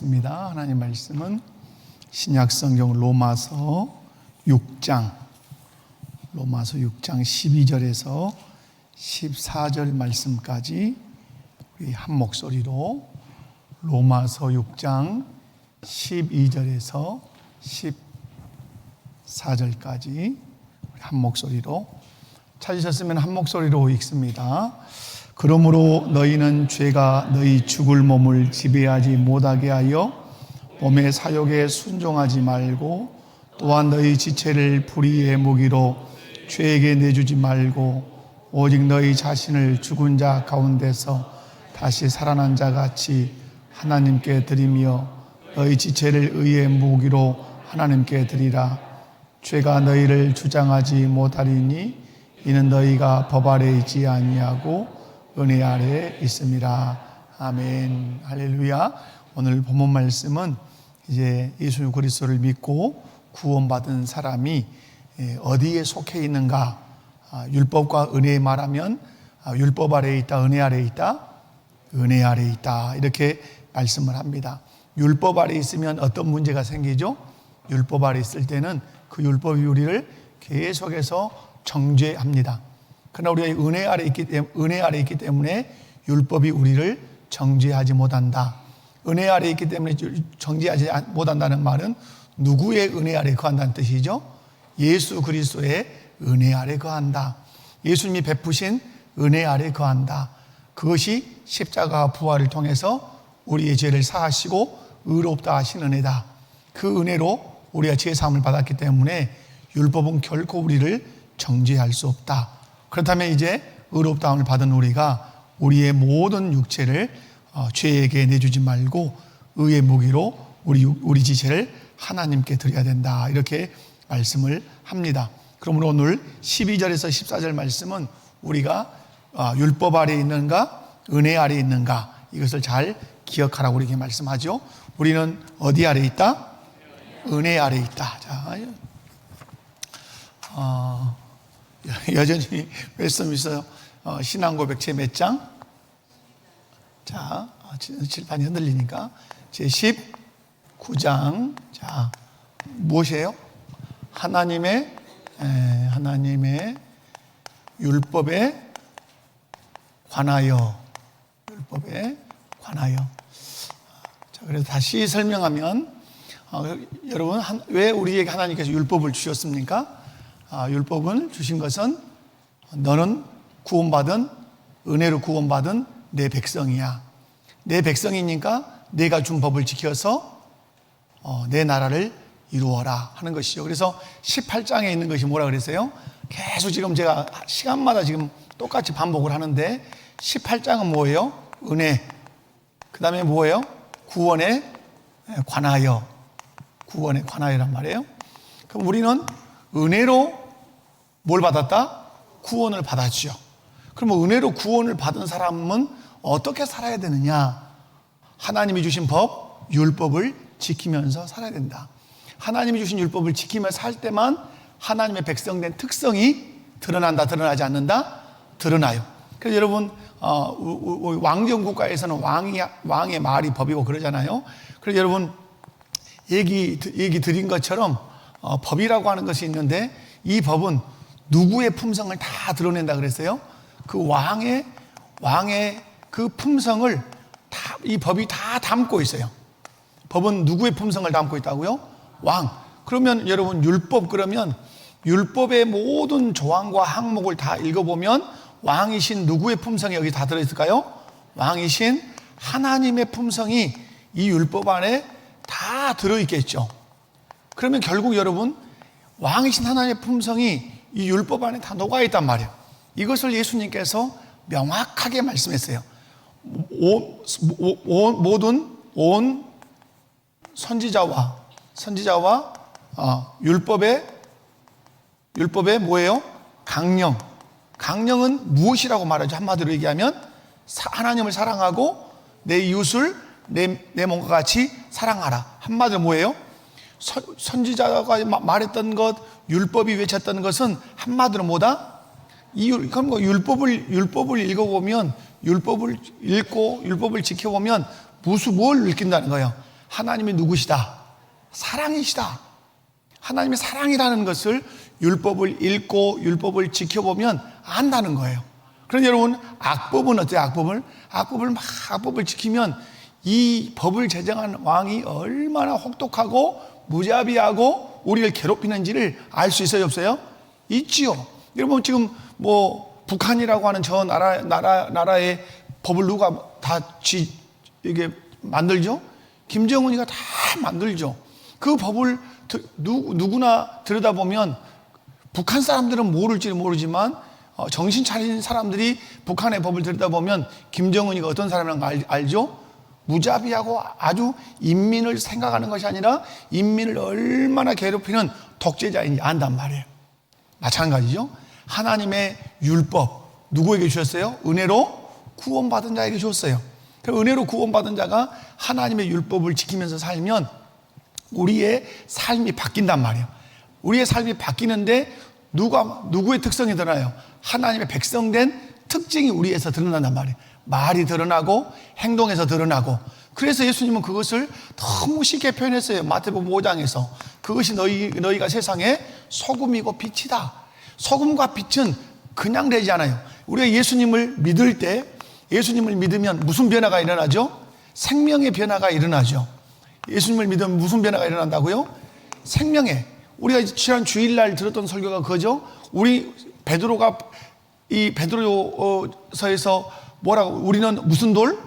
하겠습니다. 하나님 말씀은 신약성경 로마서 6장 12절에서 14절 말씀까지 우리 한 목소리로 로마서 6장 12절에서 14절까지 한 목소리로 찾으셨으면 한 목소리로 읽습니다. 그러므로 너희는 죄가 너희 죽을 몸을 지배하지 못하게 하여 몸의 사욕에 순종하지 말고, 또한 너희 지체를 불의의 무기로 죄에게 내주지 말고, 오직 너희 자신을 죽은 자 가운데서 다시 살아난 자 같이 하나님께 드리며 너희 지체를 의의 무기로 하나님께 드리라. 죄가 너희를 주장하지 못하리니 이는 너희가 법 아래 있지 아니하고 은혜 아래 있습니다. 아멘. 할렐루야. 오늘 본문 말씀은 이제 예수 그리스도를 믿고 구원받은 사람이 어디에 속해 있는가? 율법과 은혜에 말하면 율법 아래 있다, 은혜 아래 있다, 은혜 아래 있다, 이렇게 말씀을 합니다. 율법 아래 있으면 어떤 문제가 생기죠? 율법 아래 있을 때는 그 율법이 우리를 계속해서 정죄합니다. 그러나 우리가 은혜 아래 있기 때문에 율법이 우리를 정죄하지 못한다. 은혜 아래 있기 때문에 정죄하지 못한다는 말은 누구의 은혜 아래 거한다는 뜻이죠? 예수 그리스도의 은혜 아래 거한다. 예수님이 베푸신 은혜 아래 거한다. 그것이 십자가 부활을 통해서 우리의 죄를 사하시고 의롭다 하신 은혜다. 그 은혜로 우리가 죄 사함을 받았기 때문에 율법은 결코 우리를 정죄할 수 없다. 그렇다면 이제 의롭다함을 받은 우리가 우리의 모든 육체를 죄에게 내주지 말고 의의 무기로 우리 지체를 하나님께 드려야 된다. 이렇게 말씀을 합니다. 그러므로 오늘 12절에서 14절 말씀은 우리가 율법 아래 있는가, 은혜 아래 있는가, 이것을 잘 기억하라고 이렇게 말씀하죠. 우리는 어디 아래 있다? 은혜 아래 있다. 자, 여전히 말씀 있어요. 신앙고백 제 몇 장? 자, 칠판이 흔들리니까 제 19장. 자, 무엇이에요? 하나님의 율법에 관하여. 자, 그래서 다시 설명하면 여러분, 왜 우리에게 하나님께서 율법을 주셨습니까? 율법을 주신 것은 너는 은혜로 구원받은 내 백성이야. 내 백성이니까 내가 준 법을 지켜서 내 나라를 이루어라 하는 것이죠. 그래서 18장에 있는 것이 뭐라 그랬어요? 계속 지금 제가 시간마다 지금 똑같이 반복을 하는데 18장은 뭐예요? 은혜. 그 다음에 뭐예요? 구원에 관하여. 구원에 관하여란 말이에요. 그럼 우리는 은혜로 뭘 받았다? 구원을 받았죠. 그럼 은혜로 구원을 받은 사람은 어떻게 살아야 되느냐? 하나님이 주신 법, 율법을 지키면서 살아야 된다. 하나님이 주신 율법을 지키며 살 때만 하나님의 백성된 특성이 드러난다, 드러나지 않는다? 드러나요. 그래서 여러분, 왕정 국가에서는 왕의 말이 법이고 그러잖아요. 그래서 여러분, 얘기 드린 것처럼 법이라고 하는 것이 있는데 이 법은 누구의 품성을 다 드러낸다 그랬어요? 그 왕의 그 품성을 이 법이 다 담고 있어요. 법은 누구의 품성을 담고 있다고요? 왕. 그러면 여러분, 그러면 율법의 모든 조항과 항목을 다 읽어보면 왕이신 누구의 품성이 여기 다 들어있을까요? 왕이신 하나님의 품성이 이 율법 안에 다 들어있겠죠. 그러면 결국 여러분, 왕이신 하나님의 품성이 이 율법 안에 다 녹아있단 말이에요. 이것을 예수님께서 명확하게 말씀했어요. 모든 선지자와 율법의 뭐예요? 강령은 무엇이라고 말하죠? 한마디로 얘기하면 하나님을 사랑하고 내 이웃을 내 몸과 같이 사랑하라. 한마디로 뭐예요? 선지자가 말했던 것, 율법이 외쳤던 것은 한마디로 뭐다? 그럼 율법을 읽어보면, 율법을 읽고 율법을 지켜보면 뭘 느낀다는 거예요? 하나님이 누구시다? 사랑이시다. 하나님의 사랑이라는 것을 율법을 읽고 율법을 지켜보면 안다는 거예요. 그런데 여러분, 악법은 어때요? 악법을 지키면 이 법을 제정한 왕이 얼마나 혹독하고 무자비하고 우리를 괴롭히는지를 알 수 있어요, 없어요? 있지요. 여러분, 지금 뭐 북한이라고 하는 저 나라의 법을 누가 이게 만들죠? 김정은이가 다 만들죠. 그 법을 누구나 들여다보면 북한 사람들은 모를지 모르지만 정신 차린 사람들이 북한의 법을 들여다보면 김정은이가 어떤 사람인가 알죠? 무자비하고 아주 인민을 생각하는 것이 아니라 인민을 얼마나 괴롭히는 독재자인지 안단 말이에요. 마찬가지죠. 하나님의 율법 누구에게 주셨어요? 은혜로 구원받은 자에게 주었어요. 은혜로 구원받은 자가 하나님의 율법을 지키면서 살면 우리의 삶이 바뀐단 말이에요. 우리의 삶이 바뀌는데 누구의 특성이 드러나요? 하나님의 백성된 특징이 우리에서 드러난단 말이에요. 말이 드러나고 행동에서 드러나고. 그래서 예수님은 그것을 너무 쉽게 표현했어요. 마태복음 5장에서 그것이 너희가 세상의 소금이고 빛이다. 소금과 빛은 그냥 되지 않아요. 우리가 예수님을 믿을 때, 예수님을 믿으면 무슨 변화가 일어나죠? 생명의 변화가 일어나죠. 예수님을 믿으면 무슨 변화가 일어난다고요? 생명의. 우리가 지난 주일날 들었던 설교가 그거죠. 우리 베드로가 이 베드로서에서 뭐라고, 우리는 무슨 돌?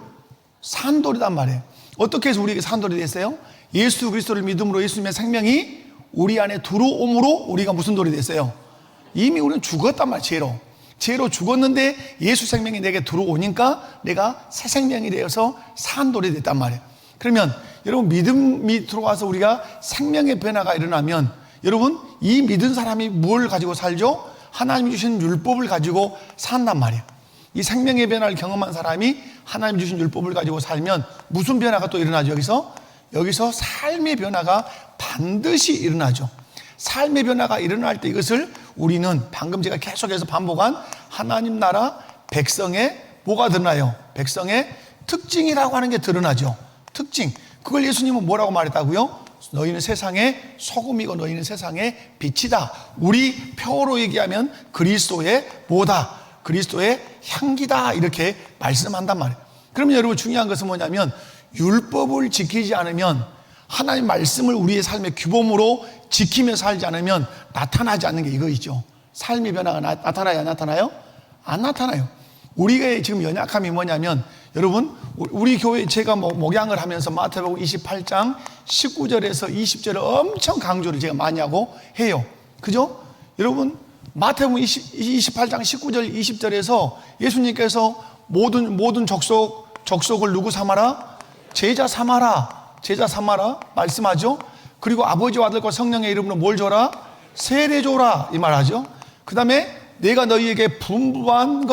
산돌이단 말이에요. 어떻게 해서 우리에게 산돌이 됐어요? 예수 그리스도를 믿음으로 예수님의 생명이 우리 안에 들어옴으로 우리가 무슨 돌이 됐어요? 이미 우리는 죽었단 말이에요. 죄로 죽었는데 예수 생명이 내게 들어오니까 내가 새 생명이 되어서 산돌이 됐단 말이에요. 그러면 여러분, 믿음이 들어와서 우리가 생명의 변화가 일어나면 여러분, 이 믿은 사람이 뭘 가지고 살죠? 하나님이 주신 율법을 가지고 산단 말이에요. 이 생명의 변화를 경험한 사람이 하나님이 주신 율법을 가지고 살면 무슨 변화가 또 일어나죠? 여기서 삶의 변화가 반드시 일어나죠. 삶의 변화가 일어날 때 이것을 우리는 방금 제가 계속해서 반복한 하나님 나라 백성의 뭐가 드러나요? 백성의 특징이라고 하는 게 드러나죠. 특징. 그걸 예수님은 뭐라고 말했다고요? 너희는 세상의 소금이고 너희는 세상의 빛이다. 우리 표어로 얘기하면 그리스도의 뭐다? 그리스도의 향기다. 이렇게 말씀한단 말이에요. 그러면 여러분, 중요한 것은 뭐냐면 율법을 지키지 않으면, 하나님 말씀을 우리의 삶의 규범으로 지키며 살지 않으면 나타나지 않는 게 이거이죠. 삶의 변화가 나타나요, 안 나타나요? 안 나타나요. 우리가 지금 연약함이 뭐냐면, 여러분, 우리 교회 제가 목양을 하면서 마태복음 28장 19절에서 20절을 엄청 강조를 제가 많이 하고 해요. 그죠? 여러분, 마태복음 28장 19절 20절에서 예수님께서 모든 족속을 누구 삼아라? 제자 삼아라 말씀하죠. 그리고 아버지와 아들과 성령의 이름으로 뭘 줘라? 세례 줘라, 이 말하죠. 그 다음에 내가 너희에게 분부한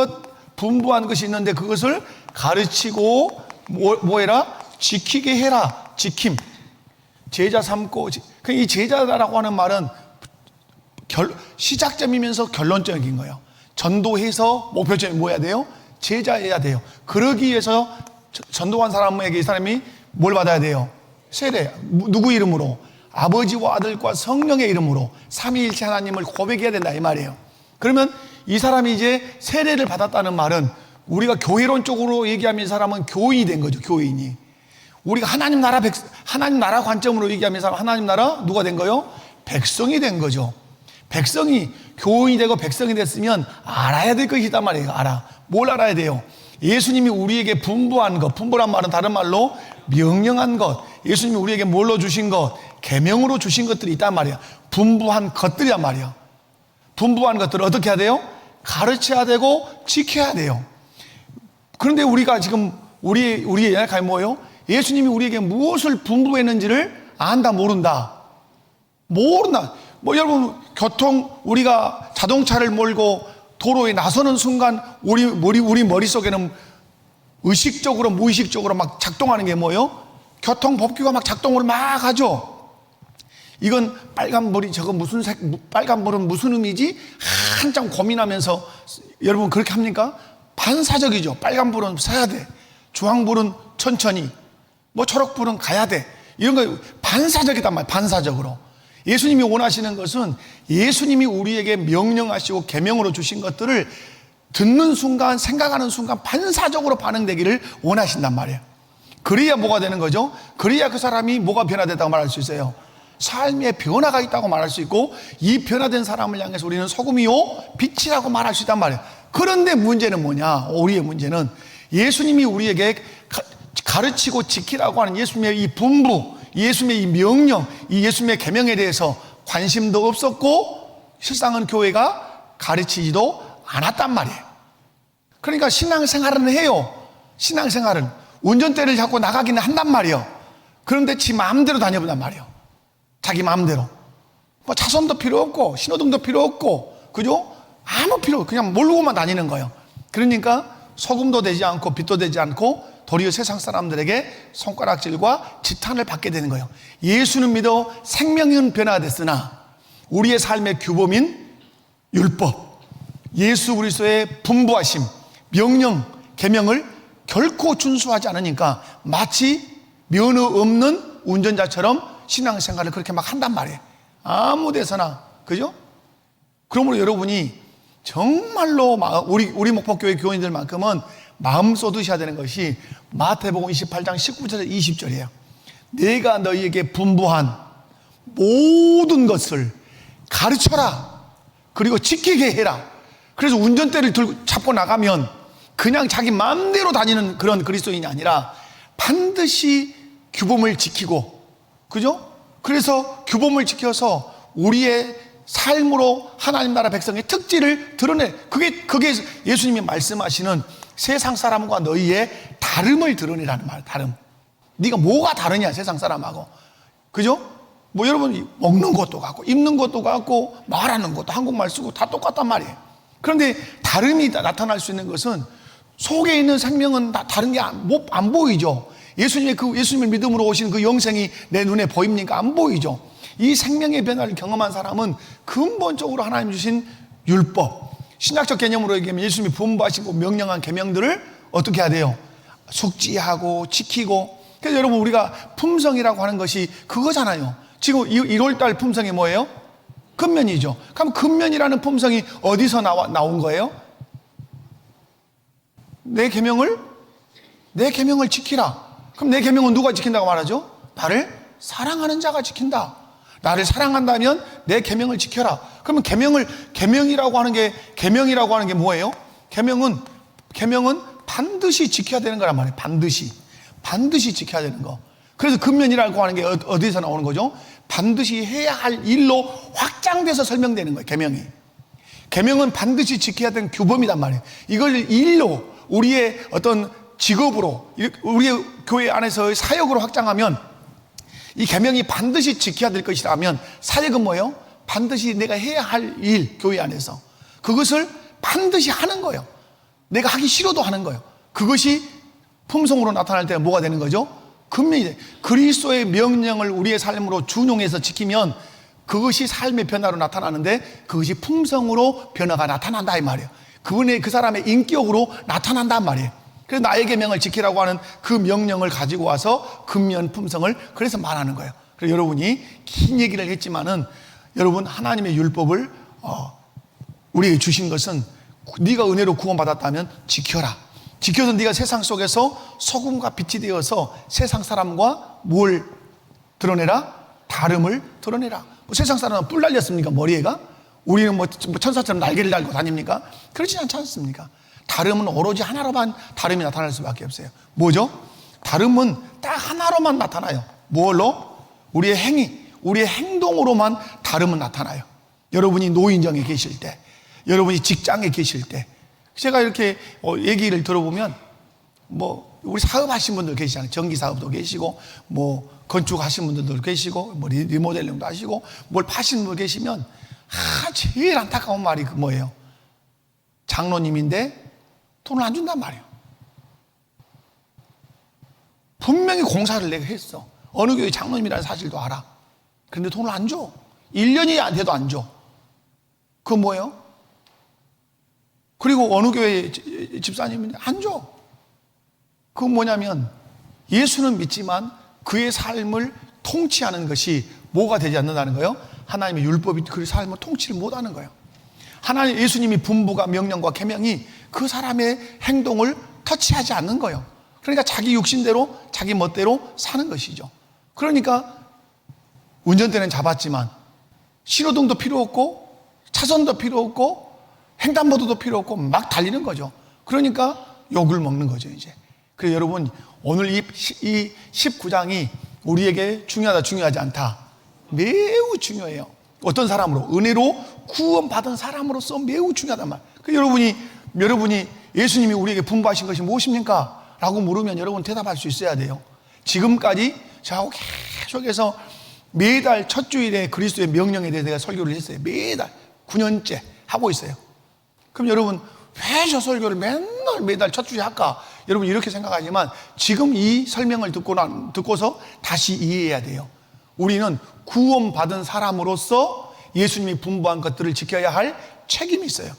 것이 있는데 그것을 가르치고 뭐해라? 지키게 해라. 지킴. 제자 삼고. 이 제자라고 하는 말은 시작점이면서 결론적인 거예요. 전도해서 목표점이 뭐야 돼요? 제자해야 돼요. 그러기 위해서 전도한 사람에게 이 사람이 뭘 받아야 돼요? 세례. 누구 이름으로? 아버지와 아들과 성령의 이름으로 삼위일체 하나님을 고백해야 된다, 이 말이에요. 그러면 이 사람이 이제 세례를 받았다는 말은, 우리가 교회론적으로 얘기하면 이 사람은 교인이 된 거죠. 교인이. 우리가 하나님 나라 관점으로 얘기하면 이 사람 하나님 나라 누가 된 거요? 백성이 된 거죠. 백성이 교인이 되고 백성이 됐으면 알아야 될 것이 있단 말이에요. 뭘 알아야 돼요? 예수님이 우리에게 분부한 것, 분부란 말은 다른 말로 명령한 것, 예수님이 우리에게 뭘로 주신 것, 계명으로 주신 것들이 있단 말이야. 분부한 것들이란 말이야. 분부한 것들을 어떻게 해야 돼요? 가르쳐야 되고 지켜야 돼요. 그런데 우리가 지금 우리의 연약함이 뭐예요? 예수님이 우리에게 무엇을 분부했는지를 안다, 모른다. 여러분, 우리가 자동차를 몰고 도로에 나서는 순간 우리 머릿속에는 의식적으로 무의식적으로 막 작동하는 게 뭐예요? 교통법규가 막 작동을 막 하죠. 이건 빨간불이 저거 무슨 빨간불은 무슨 의미지? 한참 고민하면서, 여러분 그렇게 합니까? 반사적이죠. 빨간불은 서야 돼. 주황불은 천천히. 초록불은 가야 돼. 이런 거 반사적이단 말이에요. 반사적으로. 예수님이 원하시는 것은 예수님이 우리에게 명령하시고 계명으로 주신 것들을 듣는 순간, 생각하는 순간 반사적으로 반응되기를 원하신단 말이에요. 그래야 뭐가 되는 거죠? 그래야 그 사람이 뭐가 변화됐다고 말할 수 있어요? 삶에 변화가 있다고 말할 수 있고, 이 변화된 사람을 향해서 우리는 소금이요 빛이라고 말할 수 있단 말이에요. 그런데 문제는 뭐냐? 우리의 문제는 예수님이 우리에게 가르치고 지키라고 하는 예수님의 이 분부, 예수님의 이 명령, 이 예수님의 계명에 대해서 관심도 없었고 실상은 교회가 가르치지도 않았단 말이에요. 그러니까 신앙생활은 해요. 신앙생활은 운전대를 잡고 나가기는 한단 말이에요. 그런데 지 마음대로 다녀본단 말이에요. 자기 마음대로. 뭐 차선도 필요 없고 신호등도 필요 없고, 그죠? 아무 필요 없고 그냥 모르고만 다니는 거예요. 그러니까 소금도 되지 않고 빛도 되지 않고 도리어 세상 사람들에게 손가락질과 지탄을 받게 되는 거예요. 예수는 믿어 생명은 변화됐으나 우리의 삶의 규범인 율법, 예수 그리스도의 분부하심, 명령, 계명을 결코 준수하지 않으니까 마치 면허 없는 운전자처럼 신앙생활을 그렇게 막 한단 말이에요. 아무 데서나. 그죠? 그러므로 여러분이 정말로 우리 목포교회 교인들만큼은 마음 쏟으셔야 되는 것이 마태복음 28장 19절에서 20절이에요. 내가 너희에게 분부한 모든 것을 가르쳐라. 그리고 지키게 해라. 그래서 운전대를 들고 잡고 나가면 그냥 자기 마음대로 다니는 그런 그리스도인이 아니라 반드시 규범을 지키고, 그죠? 그래서 규범을 지켜서 우리의 삶으로 하나님 나라 백성의 특질을 드러내. 그게 예수님이 말씀하시는 세상 사람과 너희의 다름을 드러내라는 말. 다름. 네가 뭐가 다르냐 세상 사람하고, 그죠? 뭐 여러분 먹는 것도 같고 입는 것도 같고 말하는 것도 한국말 쓰고 다 똑같단 말이에요. 그런데 다름이 나타날 수 있는 것은 속에 있는 생명은 다 다른 게 안 보이죠. 예수님을 믿음으로 오신 그 영생이 내 눈에 보입니까? 안 보이죠. 이 생명의 변화를 경험한 사람은 근본적으로 하나님 주신 율법, 신학적 개념으로 얘기하면 예수님이 분부하시고 명령한 계명들을 어떻게 해야 돼요? 숙지하고 지키고. 그래서 여러분 우리가 품성이라고 하는 것이 그거잖아요. 지금 1월달 품성이 뭐예요? 근면이죠. 그럼 근면이라는 품성이 어디서 나온 거예요? 내 계명을 지키라. 그럼 내 계명은 누가 지킨다고 말하죠? 나를 사랑하는 자가 지킨다. 나를 사랑한다면 내 계명을 지켜라. 그러면 계명이라고 하는 게 뭐예요? 계명은 반드시 지켜야 되는 거란 말이에요. 반드시 지켜야 되는 거. 그래서 근면이라고 하는 게 어디서 나오는 거죠? 반드시 해야 할 일로 확장돼서 설명되는 거예요. 계명은 반드시 지켜야 되는 규범이란 말이에요. 이걸 일로, 우리의 어떤 직업으로, 우리의 교회 안에서의 사역으로 확장하면, 이 계명이 반드시 지켜야 될 것이라면 사역은 뭐예요? 반드시 내가 해야 할 일, 교회 안에서 그것을 반드시 하는 거예요. 내가 하기 싫어도 하는 거예요. 그것이 품성으로 나타날 때 뭐가 되는 거죠? 근면이 돼. 그리스도의 명령을 우리의 삶으로 준용해서 지키면 그것이 삶의 변화로 나타나는데, 그것이 품성으로 변화가 나타난다 이 말이에요. 그 사람의 인격으로 나타난단 말이에요. 그래서 나의 계명을 지키라고 하는 그 명령을 가지고 와서 근면 품성을 그래서 말하는 거예요. 그래서 여러분이 긴 얘기를 했지만은, 여러분 하나님의 율법을 우리에게 주신 것은 네가 은혜로 구원받았다면 지켜라. 지켜서 네가 세상 속에서 소금과 빛이 되어서 세상 사람과 뭘 드러내라? 다름을 드러내라. 뭐 세상 사람은 뿔 날렸습니까? 머리에가? 우리는 뭐 천사처럼 날개를 달고 다닙니까? 그렇지 않지 않습니까? 다름은 오로지 하나로만 다름이 나타날 수밖에 없어요. 뭐죠? 다름은 딱 하나로만 나타나요. 뭘로? 우리의 행동으로만 다름은 나타나요. 여러분이 노인정에 계실 때, 여러분이 직장에 계실 때, 제가 이렇게 얘기를 들어보면 뭐 우리 사업하신 분들 계시잖아요. 전기 사업도 계시고 뭐 건축하신 분들도 계시고 뭐 리모델링도 하시고 뭘 파시는 분 계시면 제일 안타까운 말이 뭐예요? 장로님인데 돈을 안 준단 말이에요. 분명히 공사를 내가 했어. 어느 교회 장로님이라는 사실도 알아. 그런데 돈을 안 줘. 1년이 안 돼도 안 줘. 그건 뭐예요? 그리고 어느 교회 집사님인데 안 줘. 그건 뭐냐면 예수는 믿지만 그의 삶을 통치하는 것이 뭐가 되지 않는다는 거예요? 하나님의 율법이 그 삶을 통치를 못하는 거예요. 하나님 예수님이 분부가 명령과 계명이 그 사람의 행동을 터치하지 않는 거예요. 그러니까 자기 육신대로 자기 멋대로 사는 것이죠. 그러니까 운전대는 잡았지만 신호등도 필요 없고 차선도 필요 없고 횡단보도도 필요 없고 막 달리는 거죠. 그러니까 욕을 먹는 거죠 이제. 그래서 여러분 오늘 이 19장이 우리에게 중요하다 중요하지 않다, 매우 중요해요. 어떤 사람으로? 은혜로 구원받은 사람으로서 매우 중요하단 말. 여러분이 예수님이 우리에게 분부하신 것이 무엇입니까? 라고 물으면 여러분 대답할 수 있어야 돼요. 지금까지 저하고 계속해서 매달 첫 주일에 그리스도의 명령에 대해서 제가 설교를 했어요. 매달 9년째 하고 있어요. 그럼 여러분 왜 저 설교를 매달 첫 주에 할까? 여러분 이렇게 생각하지만 지금 이 설명을 듣고서 다시 이해해야 돼요. 우리는 구원받은 사람으로서 예수님이 분부한 것들을 지켜야 할 책임이 있어요.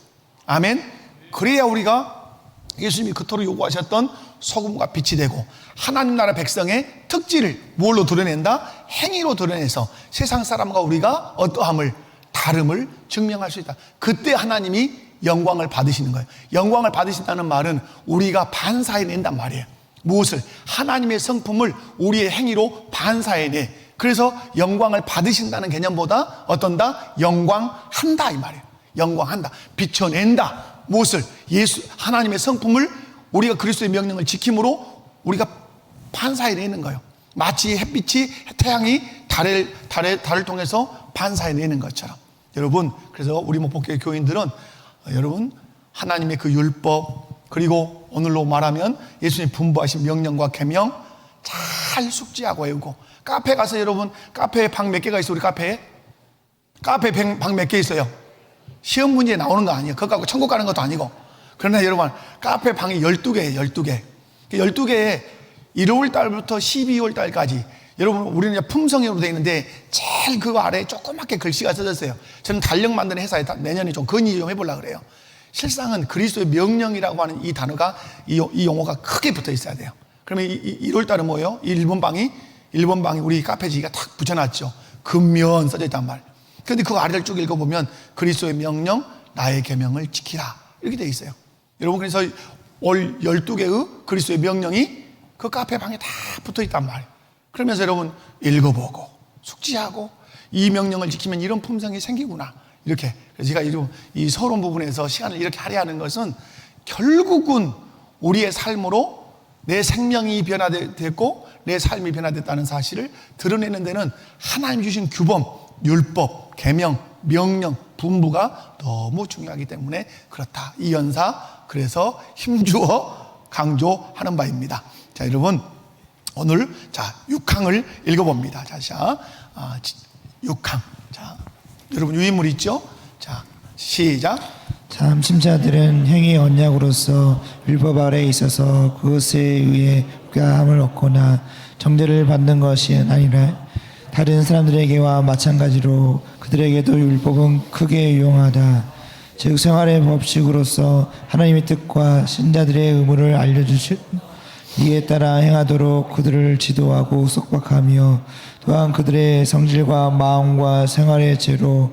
아멘. 그래야 우리가 예수님이 그토록 요구하셨던 소금과 빛이 되고 하나님 나라 백성의 특질을 뭘로 드러낸다? 행위로 드러내서 세상 사람과 우리가 어떠함을, 다름을 증명할 수 있다. 그때 하나님이 영광을 받으시는 거예요. 영광을 받으신다는 말은 우리가 반사해낸단 말이에요. 무엇을? 하나님의 성품을 우리의 행위로 반사해내. 그래서 영광을 받으신다는 개념보다 어떤다? 영광한다 이 말이에요. 영광한다, 비춰낸다. 무엇을? 하나님의 성품을 우리가 그리스도의 명령을 지킴으로 우리가 반사해내는 거예요. 마치 햇빛이, 태양이 달을 통해서 반사해내는 것처럼. 여러분, 그래서 우리 목포교회 교인들은 여러분 하나님의 그 율법, 그리고 오늘로 말하면 예수님 분부하신 명령과 계명 잘 숙지하고 외우고, 카페 가서 여러분 카페에 방 몇 개가 있어요? 우리 카페에 방 몇 개 있어요? 시험 문제에 나오는 거 아니에요. 그거 갖고 천국 가는 것도 아니고. 그러나 여러분 카페 방이 12개예요 12개 12개에 1월 달부터 12월 달까지 여러분 우리는 품성으로 되어 있는데 제일 그거 아래에 조그맣게 글씨가 써졌어요. 저는 달력 만드는 회사에 내년에 좀 건의 좀 해보려고 그래요. 실상은 그리스도의 명령이라고 하는 이 단어가 이 용어가 크게 붙어 있어야 돼요. 그러면 1월 달은 뭐예요? 1번 방이 우리 카페지가 탁 붙여놨죠. 근면 써져 있단 말. 그런데 그 아래를 쭉 읽어보면 그리스도의 명령, 나의 계명을 지키라 이렇게 되어 있어요. 여러분 그래서 올 12개의 그리스도의 명령이 그 카페 방에 다 붙어 있단 말이에요. 그러면서 여러분 읽어보고 숙지하고 이 명령을 지키면 이런 품성이 생기구나 이렇게. 그래서 제가 이 서론 부분에서 시간을 이렇게 할애하는 것은 결국은 우리의 삶으로 내 생명이 변화됐고 내 삶이 변화됐다는 사실을 드러내는 데는 하나님 주신 규범, 율법, 계명, 명령, 분부가 너무 중요하기 때문에 그렇다. 이 연사 그래서 힘주어 강조하는 바입니다. 자, 여러분 오늘 6항을 읽어봅니다. 자, 6항. 자, 여러분 유인물 있죠? 자, 시작. 참심자들은 행위 언약으로서 율법 아래에 있어서 그것에 의해 국가함을 얻거나 정죄를 받는 것이 아니라 다른 사람들에게와 마찬가지로 그들에게도 율법은 크게 유용하다. 즉 생활의 법칙으로서 하나님의 뜻과 신자들의 의무를 알려주시고 이에 따라 행하도록 그들을 지도하고 속박하며 또한 그들의 성질과 마음과 생활의 죄로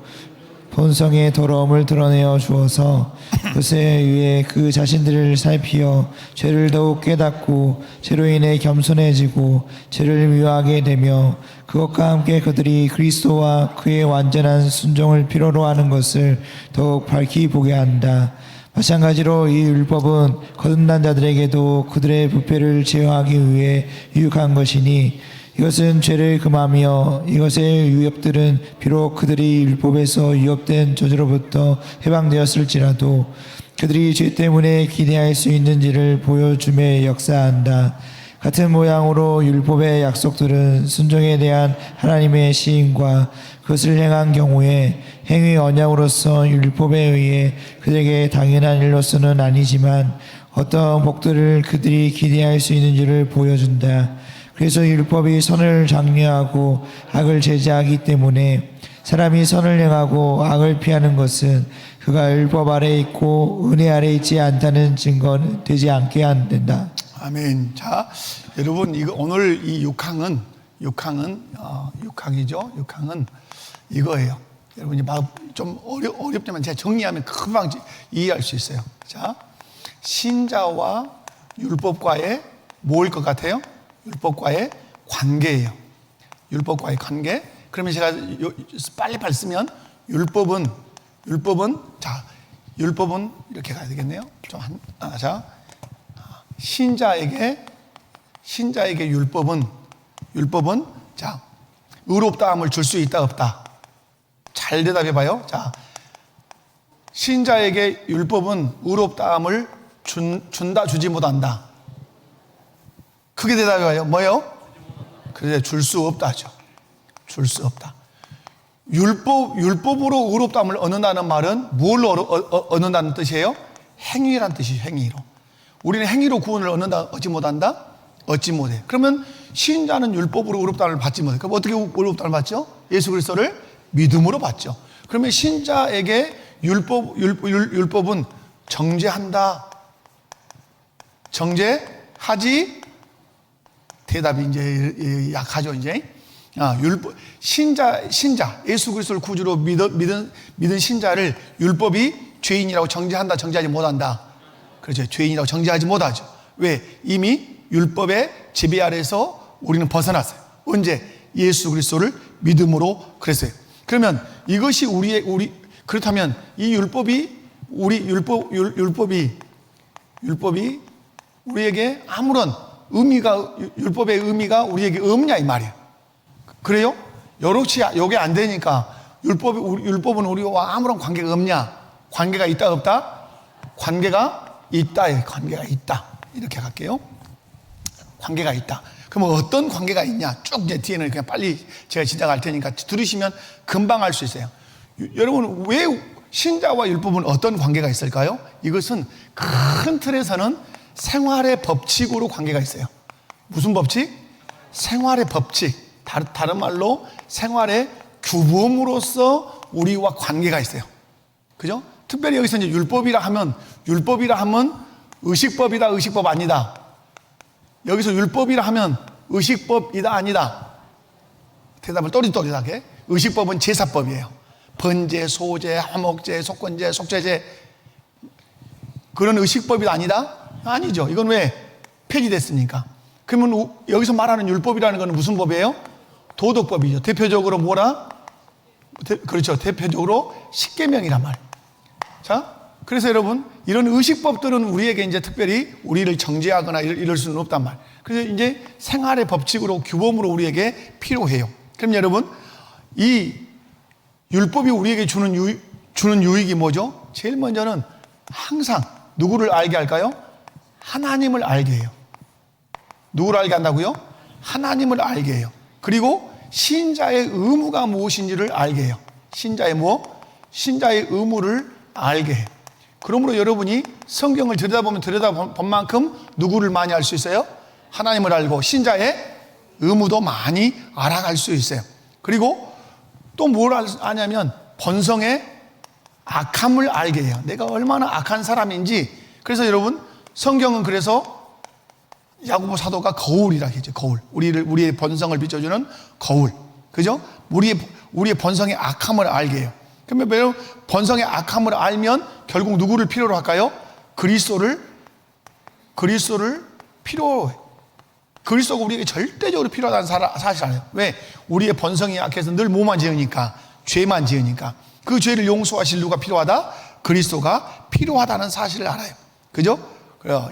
본성의 더러움을 드러내어 주어서 그것에 의해 그 자신들을 살피어 죄를 더욱 깨닫고 죄로 인해 겸손해지고 죄를 미워하게 되며 그것과 함께 그들이 그리스도와 그의 완전한 순종을 필요로 하는 것을 더욱 밝히 보게 한다. 마찬가지로 이 율법은 거듭난 자들에게도 그들의 부패를 제어하기 위해 유익한 것이니 이것은 죄를 금하며 이것의 유업들은 비록 그들이 율법에서 유업된 저주로부터 해방되었을지라도 그들이 죄 때문에 기대할 수 있는지를 보여줌에 역사한다. 같은 모양으로 율법의 약속들은 순종에 대한 하나님의 시인과 그것을 행한 경우에 행위 언약으로서 율법에 의해 그들에게 당연한 일로서는 아니지만 어떤 복들을 그들이 기대할 수 있는지를 보여준다. 그래서 율법이 선을 장려하고 악을 제재하기 때문에 사람이 선을 행하고 악을 피하는 것은 그가 율법 아래에 있고 은혜 아래에 있지 않다는 증거는 되지 않게 한다. 아멘. 자, 여러분 오늘 이 6항은 6항이죠. 6항은 이거예요. 여러분, 좀 어렵지만 제가 정리하면 금방 이해할 수 있어요. 자, 신자와 율법과의 뭐일 것 같아요? 율법과의 관계예요. 율법과의 관계. 그러면 제가 빨리빨리 쓰면 율법은 이렇게 가야 되겠네요. 자, 신자에게 율법은 자, 의롭다함을 줄 수 있다 없다. 잘 대답해 봐요. 자, 신자에게 율법은 의롭다함을 준다 주지 못한다. 크게 대답해 봐요. 뭐요? 그래, 줄 수 없다죠. 줄 수 없다. 율법으로 의롭다함을 얻는다는 말은 뭘로 얻는다는 뜻이에요? 행위란 뜻이에요. 행위로. 우리는 행위로 구원을 얻지 못한다? 얻지 못해. 그러면 신자는 율법으로 의롭다함을 받지 못해. 그럼 어떻게 의롭다함을 받죠? 예수 그리스도를 믿음으로 받죠. 그러면 신자에게 율법은 정죄한다. 정죄하지? 대답이 이제 약하죠, 이제. 신자, 예수 그리스도를 구주로 믿은 신자를 율법이 죄인이라고 정죄한다, 정죄하지 못한다. 그렇죠. 죄인이라고 정죄하지 못하죠. 왜? 이미 율법의 지배 아래에서 우리는 벗어났어요. 언제? 예수 그리스도를 믿음으로 그랬어요. 그러면 이것이 그렇다면 이 율법이 우리에게 아무런 율법의 의미가 우리에게 없냐 이 말이에요. 그래요? 요게 안 되니까 율법은 우리와 아무런 관계가 없냐? 관계가 있다 없다? 관계가 있다. 관계가 있다. 이렇게 갈게요. 관계가 있다. 그럼 어떤 관계가 있냐? 쭉 이제 뒤에는 그냥 빨리 제가 지나갈 테니까 들으시면 금방 알 수 있어요. 여러분, 왜 신자와 율법은 어떤 관계가 있을까요? 이것은 큰 틀에서는 생활의 법칙으로 관계가 있어요. 무슨 법칙? 생활의 법칙. 다른 말로 생활의 규범으로서 우리와 관계가 있어요. 그죠? 특별히 여기서 이제 율법이라 하면 의식법이다, 의식법 아니다. 여기서 율법이라 하면 의식법이다, 아니다. 대답을 또리또리하게. 의식법은 제사법이에요. 번제, 소제, 화목제, 속건제, 속죄제. 그런 의식법이 아니다? 아니죠. 이건 왜? 폐지됐으니까. 그러면 여기서 말하는 율법이라는 건 무슨 법이에요? 도덕법이죠. 대표적으로 뭐라? 그렇죠. 대표적으로 십계명이란 말. 자, 그래서 여러분, 이런 의식법들은 우리에게 이제 특별히 우리를 정죄하거나 이럴 수는 없단 말. 그래서 이제 생활의 법칙으로 규범으로 우리에게 필요해요. 그럼 여러분, 이 율법이 우리에게 주는 유익이 뭐죠? 제일 먼저는 항상 누구를 알게 할까요? 하나님을 알게 해요. 누구를 알게 한다고요? 하나님을 알게 해요. 그리고 신자의 의무가 무엇인지를 알게 해요. 신자의 의무를 알게 해요. 그러므로 여러분이 성경을 들여다본 만큼 누구를 많이 알 수 있어요? 하나님을 알고 신자의 의무도 많이 알아갈 수 있어요. 그리고 또 뭘 아냐면 본성의 악함을 알게 해요. 내가 얼마나 악한 사람인지. 그래서 여러분, 성경은 그래서 야고보 사도가 거울이라고 했죠. 거울. 우리의 본성을 비춰주는 거울. 그죠? 우리의 본성의 악함을 알게 해요. 그러면 여러분, 본성의 악함을 알면 결국 누구를 필요로 할까요? 그리스도를 필요로 해요. 그리스도가 우리에게 절대적으로 필요하다는 사실 알아요. 왜? 우리의 본성이 약해서 늘 뭐만 지으니까? 죄만 지으니까. 그 죄를 용서하실 누가 필요하다? 그리스도가 필요하다는 사실을 알아요. 그죠?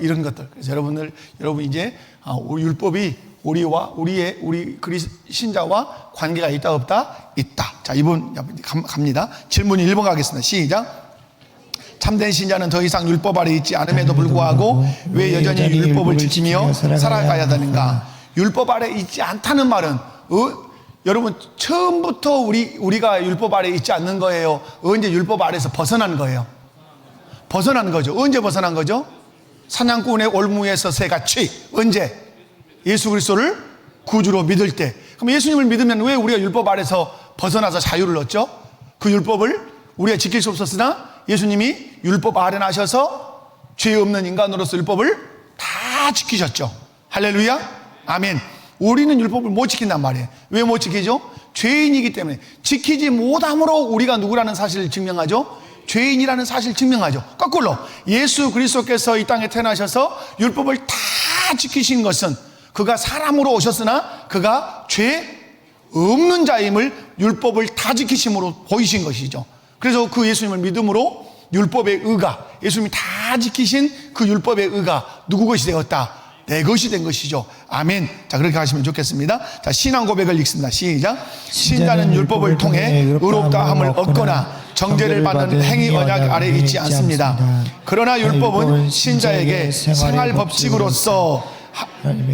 이런 것들. 그래서 여러분 이제 율법이 우리 신자와 관계가 있다 없다? 있다. 자, 이번 갑니다. 질문 1번 가겠습니다. 시작. 참된 신자는 더 이상 율법 아래 있지 않음에도 불구하고 왜 여전히 율법을 지키며 살아가야 되는가? 율법 아래 있지 않다는 말은 여러분, 처음부터 우리가 율법 아래 있지 않는 거예요? 언제 율법 아래에서 벗어난 거예요? 벗어난 거죠. 언제 벗어난 거죠? 사냥꾼의 올무에서 새같이. 언제? 예수 그리스도를 구주로 믿을 때. 그럼 예수님을 믿으면 왜 우리가 율법 아래에서 벗어나서 자유를 얻죠? 그 율법을 우리가 지킬 수 없었으나 예수님이 율법 아래 나셔서 죄 없는 인간으로서 율법을 다 지키셨죠. 할렐루야. 아멘. 우리는 율법을 못 지킨단 말이에요. 왜 못 지키죠? 죄인이기 때문에. 지키지 못함으로 우리가 누구라는 사실을 증명하죠? 죄인이라는 사실을 증명하죠. 거꾸로 예수 그리스도께서 이 땅에 태어나셔서 율법을 다 지키신 것은 그가 사람으로 오셨으나 그가 죄 없는 자임을 율법을 다 지키심으로 보이신 것이죠. 그래서 그 예수님을 믿음으로 율법의 의가, 예수님이 다 지키신 그 율법의 의가 누구 것이 되었다? 내 것이 된 것이죠. 아멘. 자, 그렇게 하시면 좋겠습니다. 자, 신앙 고백을 읽습니다. 시작. 신자는 율법을 통해 의롭다함을 얻거나 정죄를 받는 행위 언약 아래 있지 않습니다. 그러나 율법은 신자에게 생활 법칙으로서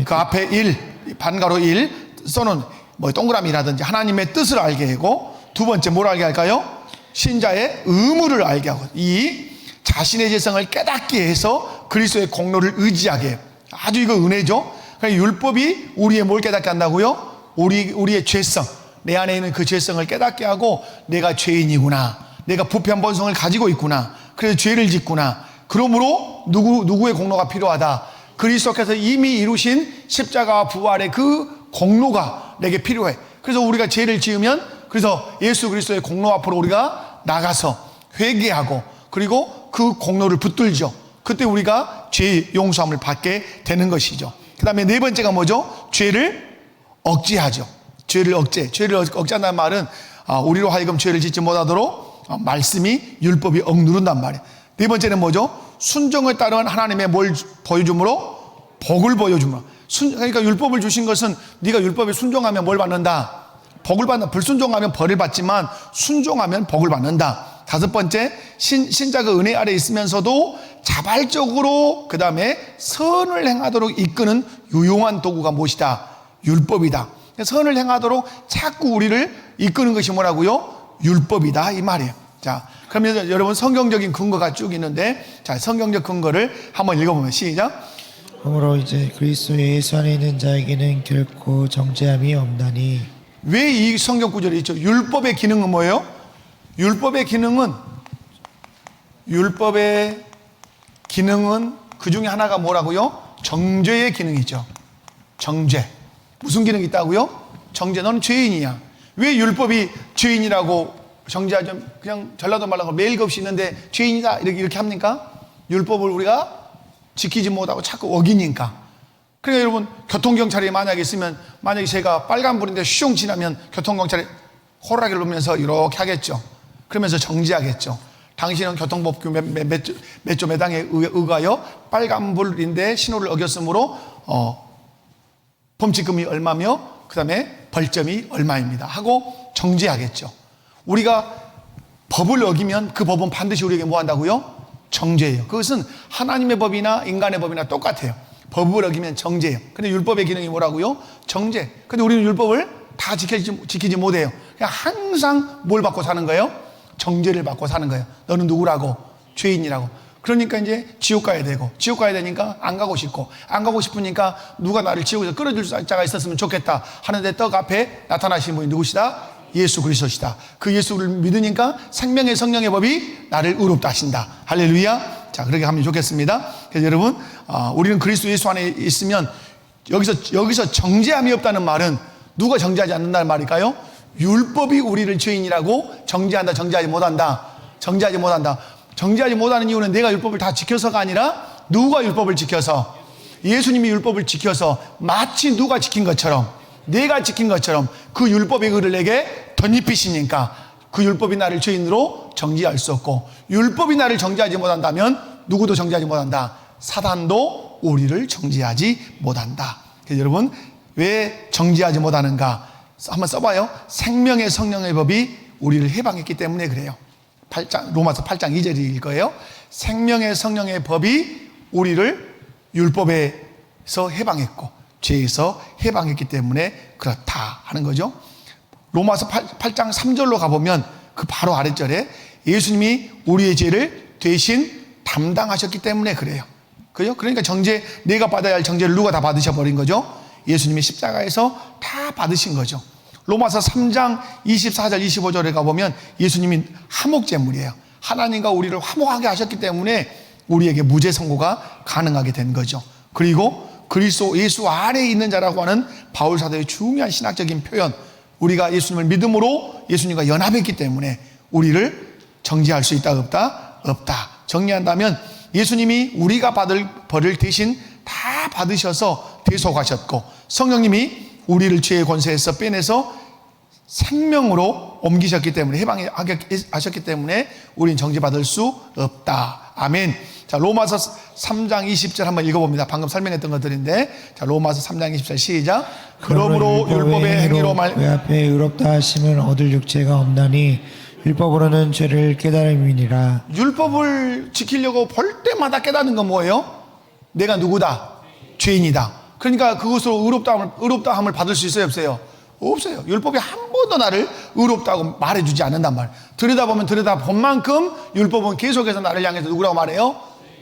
그 앞에 1, 반가로 1 써놓은 뭐 동그라미라든지 하나님의 뜻을 알게 하고, 두 번째 뭘 알게 할까요? 신자의 의무를 알게 하고, 2, 자신의 죄성을 깨닫게 해서 그리스도의 공로를 의지하게 해요. 아주 이거 은혜죠. 그러니까 율법이 우리의 뭘 깨닫게 한다고요? 우리의 죄성, 내 안에 있는 그 죄성을 깨닫게 하고, 내가 죄인이구나, 내가 부패한 본성을 가지고 있구나, 그래서 죄를 짓구나, 그러므로 누구의 공로가 필요하다? 그리스도께서 이미 이루신 십자가와 부활의 그 공로가 내게 필요해. 그래서 우리가 죄를 지으면, 그래서 예수 그리스도의 공로 앞으로 우리가 나가서 회개하고, 그리고 그 공로를 붙들죠. 그때 우리가 죄 용서함을 받게 되는 것이죠. 그 다음에 네 번째가 뭐죠? 죄를 억제하죠. 죄를 억제한다는 말은 우리로 하여금 죄를 짓지 못하도록 말씀이, 율법이 억누른단 말이에요. 네 번째는 뭐죠? 순종에 따른 하나님의 뭘 보여줌으로? 복을 보여줌으로. 그러니까 율법을 주신 것은 네가 율법에 순종하면 뭘 받는다? 복을 받는다. 불순종하면 벌을 받지만 순종하면 복을 받는다. 다섯 번째, 신자가 은혜 아래 있으면서도 자발적으로 그 다음에 선을 행하도록 이끄는 유용한 도구가 무엇이다? 율법이다. 선을 행하도록 자꾸 우리를 이끄는 것이 뭐라고요? 율법이다, 이 말이에요. 자, 그러면 여러분 성경적인 근거가 쭉 있는데, 자, 성경적 근거를 한번 읽어보면 시작. 그러므로 이제 그리스도 예수 안에 있는 자에게는 결코 정죄함이 없나니. 왜 이 성경 구절이 있죠? 율법의 기능은 뭐예요? 율법의 기능은 그 중에 하나가 뭐라고요? 정죄의 기능이죠. 정죄. 무슨 기능이 있다고요? 정죄. 너는 죄인이야. 왜 율법이 죄인이라고 정죄하죠? 그냥 전라도 말라고 매일 없이 있는데 죄인이다 이렇게 합니까? 율법을 우리가 지키지 못하고 자꾸 어기니까. 그러니까 여러분, 교통경찰이 만약에 있으면, 만약에 제가 빨간불인데 슝 지나면 교통경찰이 호루라기를 놓으면서 이렇게 하겠죠. 그러면서 정지하겠죠. 당신은 교통법규 몇 조 몇 항에 의하여 빨간불인데 신호를 어겼으므로 범칙금이 얼마며 그 다음에 벌점이 얼마입니다 하고 정지하겠죠. 우리가 법을 어기면 그 법은 반드시 우리에게 뭐 한다고요? 정죄예요. 그것은 하나님의 법이나 인간의 법이나 똑같아요. 법을 어기면 정죄예요. 근데 율법의 기능이 뭐라고요? 정죄. 근데 우리는 율법을 다 지키지 못해요. 그냥 항상 뭘 받고 사는 거예요? 정죄를 받고 사는 거예요. 너는 누구라고? 죄인이라고. 그러니까 이제 지옥 가야 되고, 지옥 가야 되니까 안 가고 싶고, 안 가고 싶으니까 누가 나를 지옥에서 끌어줄 자가 있었으면 좋겠다 하는데, 떡 앞에 나타나신 분이 누구시다? 예수 그리스도시다. 그 예수를 믿으니까 생명의 성령의 법이 나를 의롭다 하신다. 할렐루야. 자, 그렇게 하면 좋겠습니다. 그래서 여러분, 우리는 그리스도 예수 안에 있으면, 여기서 정죄함이 없다는 말은 누가 정죄하지 않는다는 말일까요? 율법이 우리를 죄인이라고 정죄한다, 정죄하지 못한다. 정죄하지 못한다. 정죄하지 못하는 이유는 내가 율법을 다 지켜서가 아니라, 누가 율법을 지켜서? 예수님이 율법을 지켜서 마치 누가 지킨 것처럼, 내가 지킨 것처럼 그 율법의 의를 내게 덧입히시니까 그 율법이 나를 죄인으로 정죄할 수 없고, 율법이 나를 정죄하지 못한다면 누구도 정죄하지 못한다. 사단도 우리를 정죄하지 못한다. 그래서 여러분, 왜 정죄하지 못하는가? 한번 써봐요. 생명의 성령의 법이 우리를 해방했기 때문에 그래요. 로마서 8장 2절일 거예요. 생명의 성령의 법이 우리를 율법에서 해방했고 죄에서 해방했기 때문에 그렇다 하는 거죠. 로마서 8장 3절로 가보면 그 바로 아랫절에 예수님이 우리의 죄를 대신 담당하셨기 때문에 그래요. 그죠? 그러니까 정죄, 내가 받아야 할 정죄를 누가 다 받으셔버린 거죠? 예수님이 십자가에서 다 받으신 거죠. 로마서 3장 24절 25절에 가보면 예수님이 화목제물이에요. 하나님과 우리를 화목하게 하셨기 때문에 우리에게 무죄 선고가 가능하게 된 거죠. 그리고 그리스도 예수 안에 있는 자라고 하는 바울 사도의 중요한 신학적인 표현. 우리가 예수님을 믿음으로 예수님과 연합했기 때문에 우리를 정죄할 수 있다 없다? 없다. 정리한다면 예수님이 우리가 받을 벌을 대신 다 받으셔서 대속하셨고, 성령님이 우리를 죄의 권세에서 빼내서 생명으로 옮기셨기 때문에, 해방하셨기 때문에 우리는 정죄받을 수 없다. 아멘. 자, 로마서 3장 20절 한번 읽어봅니다. 방금 설명했던 것들인데, 자, 로마서 3장 20절 시작. 그러므로 율법의 행위로 그 앞에 의롭다 하심을 얻을 육체가 없나니 율법으로는 죄를 깨달음이니라. 율법을 지키려고 볼 때마다 깨닫는 건 뭐예요? 내가 누구다? 죄인이다. 그러니까 그것으로 의롭다함을 받을 수 있어요, 없어요? 없어요. 율법이 한 번도 나를 의롭다고 말해주지 않는단 말이에요. 들여다본 만큼 율법은 계속해서 나를 향해서 누구라고 말해요?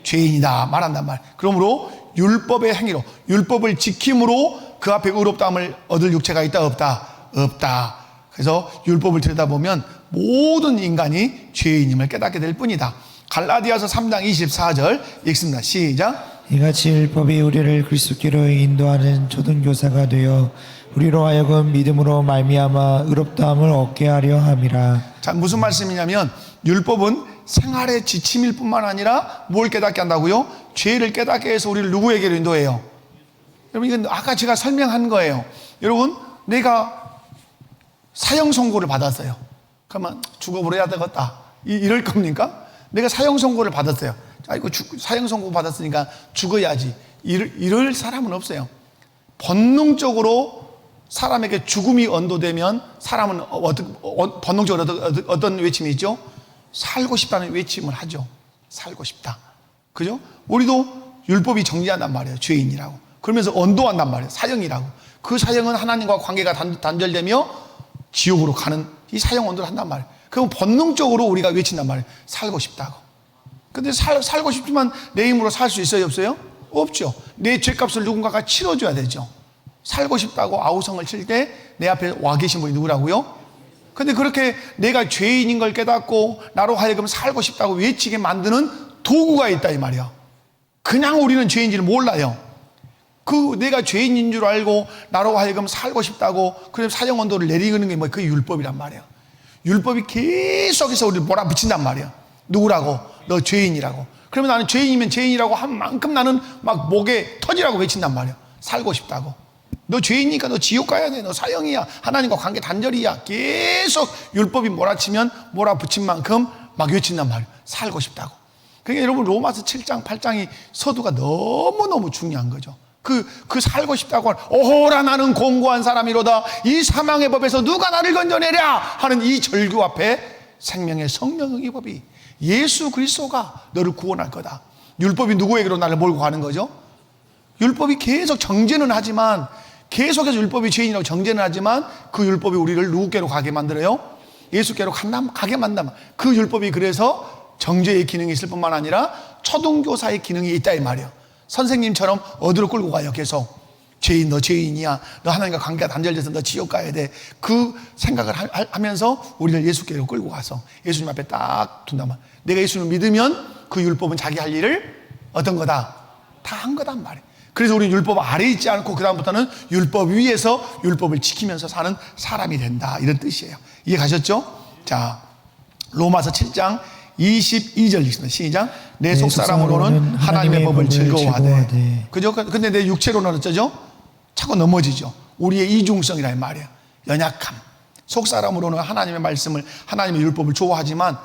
죄인이다 말한단 말이에요. 그러므로 율법의 행위로, 율법을 지킴으로 그 앞에 의롭다함을 얻을 육체가 있다 없다? 없다. 그래서 율법을 들여다보면 모든 인간이 죄인임을 깨닫게 될 뿐이다. 갈라디아서 3장 24절 읽습니다. 시작. 이같이 율법이 우리를 그리스도께로 인도하는 초등교사가 되어 우리로 하여금 믿음으로 말미암아 의롭다함을 얻게 하려 함이라. 자, 무슨 말씀이냐면 율법은 생활의 지침일 뿐만 아니라 뭘 깨닫게 한다고요? 죄를 깨닫게 해서 우리를 누구에게로 인도해요? 여러분, 이건 아까 제가 설명한 거예요. 여러분, 내가 사형 선고를 받았어요. 그러면 죽어버려야 되겠다, 이럴 겁니까? 내가 사형 선고를 받았어요. 아이고, 사형 선고 받았으니까 죽어야지, 이럴 사람은 없어요. 본능적으로 사람에게 죽음이 언도되면 사람은 본능적으로 어떤 외침이 있죠? 살고 싶다는 외침을 하죠. 살고 싶다. 그죠? 우리도 율법이 정죄한단 말이에요. 죄인이라고. 그러면서 언도한단 말이에요. 사형이라고. 그 사형은 하나님과 관계가 단절되며 지옥으로 가는 이 사형 언도를 한단 말이에요. 그럼 본능적으로 우리가 외친단 말이에요. 살고 싶다고. 근데 살고 싶지만 내 힘으로 살 수 있어요, 없어요? 없죠. 내 죄값을 누군가가 치러줘야 되죠. 살고 싶다고 아우성을 칠 때 내 앞에 와 계신 분이 누구라고요? 근데 그렇게 내가 죄인인 걸 깨닫고 나로 하여금 살고 싶다고 외치게 만드는 도구가 있다 이 말이야. 그냥 우리는 죄인지를 몰라요. 그 내가 죄인인 줄 알고 나로 하여금 살고 싶다고 그래서 사형 언도를 내리는 게 뭐 그게 율법이란 말이야. 율법이 계속해서 우리를 몰아붙인단 말이야. 누구라고? 너 죄인이라고. 그러면 나는 죄인이면 죄인이라고 한 만큼 나는 막 목에 터지라고 외친단 말이야. 살고 싶다고. 너 죄인이니까 너 지옥 가야 돼. 너 사형이야. 하나님과 관계 단절이야. 계속 율법이 몰아치면 몰아붙인 만큼 막 외친단 말이야. 살고 싶다고. 그러니까 여러분, 로마서 7장 8장이 서두가 너무너무 중요한 거죠. 그 살고 싶다고 하는, 오호라 나는 공고한 사람이로다. 이 사망의 법에서 누가 나를 건져내랴 하는 이 절규 앞에 생명의 성령의 법이 예수 그리스도가 너를 구원할 거다. 율법이 누구에게로 나를 몰고 가는 거죠? 율법이 계속 정죄는 하지만, 계속해서 율법이 죄인이라고 정죄는 하지만 그 율법이 우리를 누구께로 가게 만들어요? 예수께로 가게 만든다. 그 율법이 그래서 정죄의 기능이 있을 뿐만 아니라 초등교사의 기능이 있다 이 말이에요. 선생님처럼 어디로 끌고 가요? 계속 죄인, 너 죄인이야. 너 하나님과 관계가 단절돼서 너 지옥 가야 돼. 그 생각을 하면서 우리를 예수께로 끌고 가서 예수님 앞에 딱 둔단 말이에요. 내가 예수님을 믿으면 그 율법은 자기 할 일을 어떤 거다? 다 한 거단 말이에요. 그래서 우리는 율법 아래에 있지 않고 그 다음부터는 율법 위에서 율법을 지키면서 사는 사람이 된다, 이런 뜻이에요. 이해 가셨죠? 자, 로마서 7장 22절 읽습니다. 시작. 내 속사람으로는 하나님의 법을 즐거워하되. 그죠? 근데 내 육체로는 어쩌죠? 자꾸 넘어지죠. 우리의 이중성이라 이 말이에요. 연약함. 속사람으로는 하나님의 말씀을, 하나님의 율법을 좋아하지만